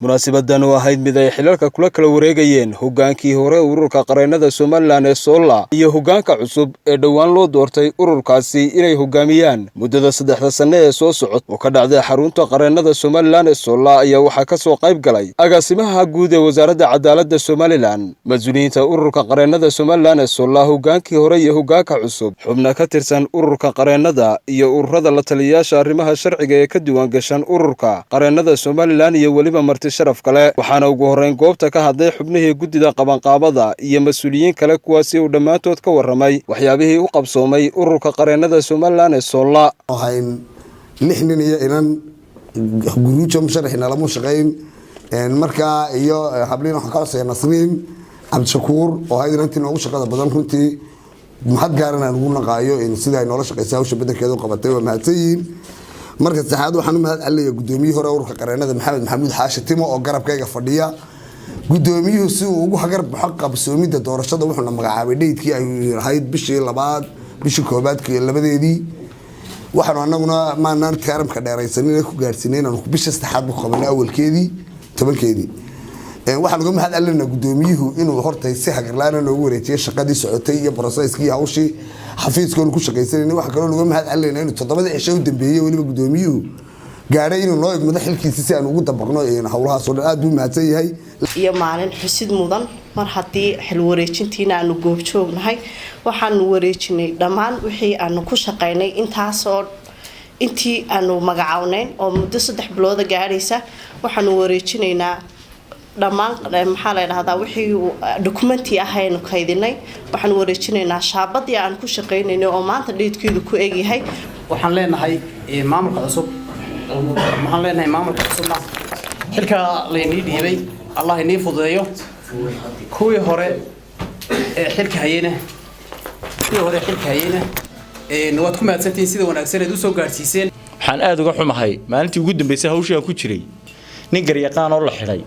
munaasabaddan oo ahayd mid ay xilalka kula kala wareegayeen hogaankii hore Ururka Qareenada Somaliland ee Solla iyo Hogaanka Cusub ee dhawaan loo doortay ururkaasi inay hogaamiyaan muddada 3 sano ee soo socod oo ka dhacday xarunta Qareenada Somaliland ee Solla ayaa waxa ka soo qayb galay agaasimaha guud ee wasaaradda cadaaladda Somaliland mas'uuliyiinta Ururka Qareenada Somaliland ee Solla hogaankii hore iyo Hogaanka Cusub xubna ka tirsan Ururka Qareenada iyo ururada la taliyayaasha arrimaha sharciga ee ka diiwaan gashan Ururka Qareenada Somaliland iyo waliba sharaf kale waxaana ugu horeyn goobta ka hadlay xubnihii guddida qabanqaabada iyo mas'uuliyiin kale kuwaasi oo dhamaantood ka waramay waxyaabihii u qabsoomay Ururka Qareenada Somaliland ee Solla waxaan lixnin iyo inan guruujo musharaxina lama shaqeyn marka iyo hablin waxa ka soo nasriin abshakuur oo ay inantii ugu shaqada badan runtii maxad gaaran aan ugu naqaayo in sida ay nolosha shaqeysaa hawsha badankeeda u qabatay waa mahadsanyiin marka saxaad waxaan u mahad celinayaa gudoomiyihii hore Ururka Qareenada maxamuud xaashi timo oo garabkayga fadhiya gudoomiyuhu si uu ugu hagar baxo qabsoomida doorashada wuxuu magacaabay dheedkii ay ahayd bishii labaad bishii koobaad labadeedii waxaan anaguna maanaan kaaramka dheeraysanay ku gaarsiinay inaan bishii saddexaad ku qabanay awalkeedii 10keedii waxaan uga mahad celinayaa gudoomiyuhu inuu hortay si hagarlaan loogu wareejiyay shaqadii socotay iyo processkii hawshii xafiiskoon ku shaqaysanay waxa kale oo uga mahad celinayaa inuu 7 cisho u dambeeyay waliba gudoomiyuhu gaaray inuu noo igmado xilkiisa si aan ugu dabaqno hawlahaas oo dhan aad buu mahadsan yahay iyo maalin xusid mudan mar haddii xil wareejintiina aanu goobjoognahay waxaan wareejinay dhammaan wixii aanu ku shaqaynay intii aanu magacawnayn oo muddo 3 bilood gaaraysa waxaanu wareejinaynaa dhammaan maxaa la yiraahdaa wixii dokumenti ahaynu kaydinay waxaan wareejinaynaa shaabadii aan ku shaqeynayno oo maanta dheedkeedu ku eegyahay waxaan leenahay maamulka cusub xilka leeyni dhiibay Allah inii fududeeyo kuwii hore xilka hayena waad ku mahadsantiin sida wanaagsan ee u soo gaarsiiseen waxaan aad uga xumahay maalintii ugu dambeysay hawshan ku jiray nin garyaqaan oo la xidhay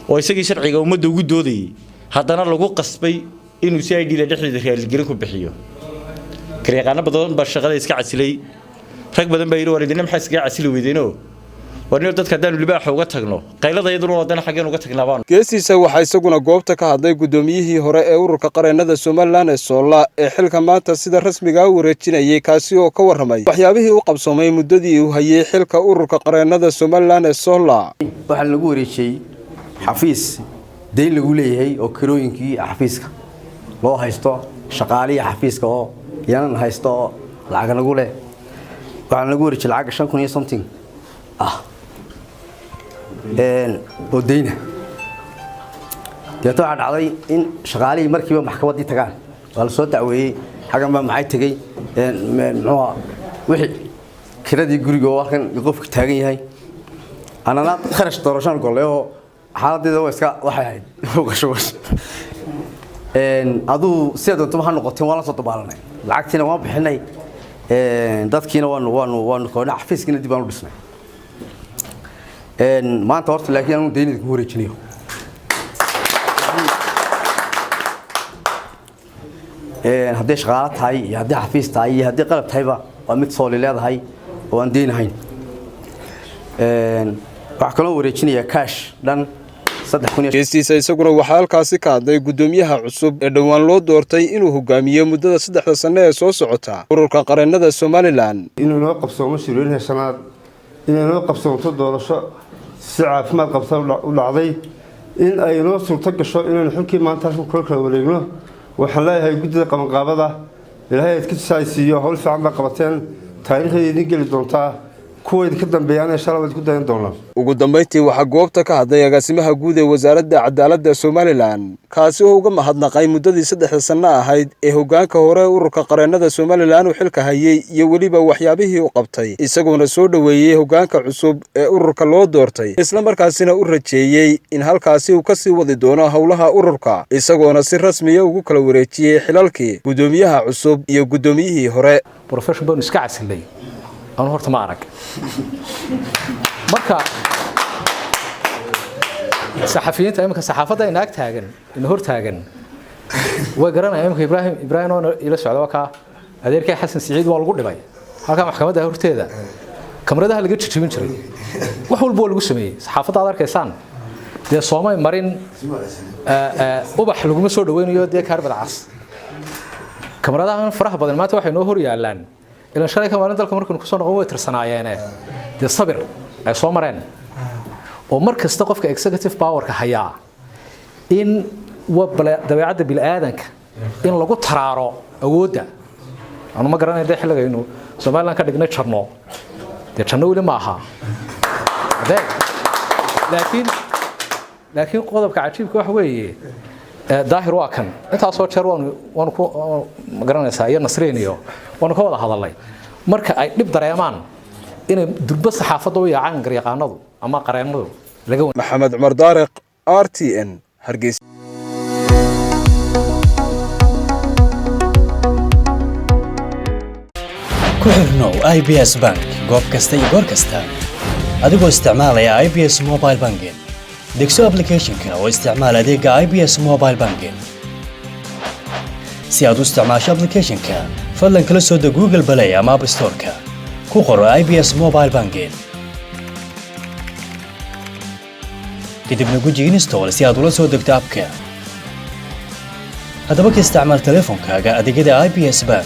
oo isagii sharciga ummadda ugu doodayay haddana lagu qasbay inuu si ay dhila dhexdeeda raaligelin ku bixiyo garyaqaano badan baa shaqada iska casilay rag badan baa yiri wareedina maxay iska casili weydeenoo warniyo dadka hadaan libaax uga tagno qaylada iyaduna wadana xageen uga tagnaabaan geesiisa waxa isaguna goobta ka hadlay gudoomiyihii hore ee Ururka Qareenada Somaliland ee Solla ee xilka maanta sida rasmiga ah u wareejinayay kaasi oo ka waramay waxyaabihii u qabsoomay muddadii uu hayay xilka Ururka Qareenada Somaliland ee Solla waxa lagu wareejiyay xafiis deyn lagu leeyahay oo kirooyinkii xafiiska loo haysto shaqaaliye xafiiska oo yanan haysto lacag lagu leh waxaan lagu wareejiyay lacag 5,000 iyo something oo deyna deeto waxa dhacday in shaqaaliye markiiba maxkamaddii tagaan waa la soo dacweeyay xagan baa maxay tagay wixii kiradii guriga oo halkan qofka taagan yahay anana kharash doorashan goleeyo xaaladda waxay ahayd uqashawash adu sidoo doonto waxaan noqotay wala soo dabaalanay lacagtiina waan bixinay dadkiina waan koona xafiiskiina dib aan u dhisnay maanta horta laakiin aanu deynid ku wareejinayo haddii shaqaale tahay iyo haddii xafiis tahay iyo haddii qalab tahayba waa mid soo leedahay oo aan deynahayn waxa kale oo wareejinaya cash dhan geesiisa isaguna waxa halkaasi ka hadlay gudoomiyaha cusub ee dhawaan loo doortay inuu hogaamiyo muddada 3 sano ee soo socota Ururka Qareenada Somaliland inuu noo qabsoomo shirweynaha shanaad inuu noo qabsoomo doorasho si caafimaad qabta u dhacday in ay noo suurto gasho inaan xilkii maanta ku kala wareegno waxaan leeyahay guddida qabanqaabada ilaahay ka saaysiyo hawl fiican ba qabateen taariikhdeedii geli doontaa kuweed ka dambeeyaan shalad ku dayan doonaa ugu dambeyntii waxa goobta ka hadlay agaasimaha guud ee wasaaradda cadaaladda Somaliland kaasi oo uga mahadnaqay muddadii 3 sano ahayd ee hogaanka hore Ururka Qareenada Somaliland uu xilka hayay iyo waliba waxyaabihii uu qabtay isaguna soo dhaweeyay hogaanka cusub ee ururka loo doortay isla markaasina u rajeeyay in halkaasi uu ka sii wadi doono hawlaha ururka isaguna si rasmi ah ugu kala wareejiyay xilalkii gudoomiyaha cusub iyo gudoomiyihii hore professional iska casilay أنا هرت معك. مركا صحفيين تأمك الصحافة ده إنك تاجن إنه هرت تاجن وقرنا أيامك إبراهيم إلى السعودية وكا هذيك حسن سعيد والقول لي هذا محكمة ده هرت هذا kamaradaha laga jijibin jiray wax walba lagu sameeyay saxaafadda aad arkaysaan dee Soomaali marin ubax lagu soo dhaweynayo dee kaarbada cas kamaradahan faraha badan maanta waxay noo hor yaalaan ilaa shalay kamarin dalka markuu ku soo noqon way tirsanaayeen dee sabir ay soo mareen oo markasta qofka executive power ka haya in dabeecadda bilaadanka in lagu taraaro awoodda أنا ما قرأنا ده حلقة إنه Somaliland كان يقولنا شرنا ده شرنا ولا معها لكن قاضي كعجيب كوحوي ظاهر واكن أنت أصوات شروان وأنا ما قرأنا ساير نصرينيو وأنا كوالا هذا الله مركا نبدأ ريمان إن دربس حافظوا يا عن قريقانه أما قرينه محمد عمر دارق RTN هرقيس ku xirnow IBS Bank goob kasta iyo goor kasta adigoo isticmaalaya IBS Mobile Banking degso application-ka oo isticmaal adeega IBS Mobile Banking si aad u isticmaasho application-ka fadlan kala soo deg Google Play ama App Store-ka ku qoro IBS Mobile Banking kadibna guji install si aad ula soo degto app-ka haddaba ka isticmaal teleefankaaga adeegyada IBS Bank